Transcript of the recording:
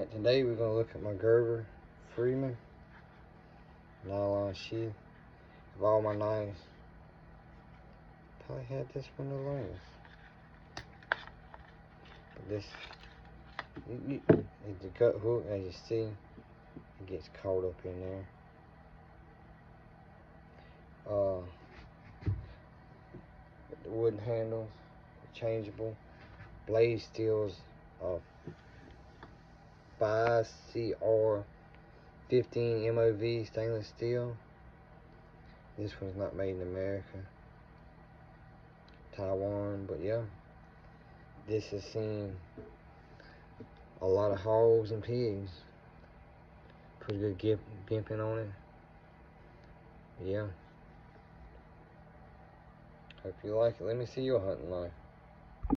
Alright, today we're going to look at my Gerber Freeman nylon sheath. Of all my knives, probably had this one the longest. But this, it's the gut hook, as you see, it gets caught up in there. The wooden handles, changeable. Blade steel's 5CR 15 MOV stainless steel. This one's not made in America, Taiwan, but yeah, this has seen a lot of hogs and pigs. Pretty good gimping on it. Yeah. Hope you like it. Let me see your hunting knife.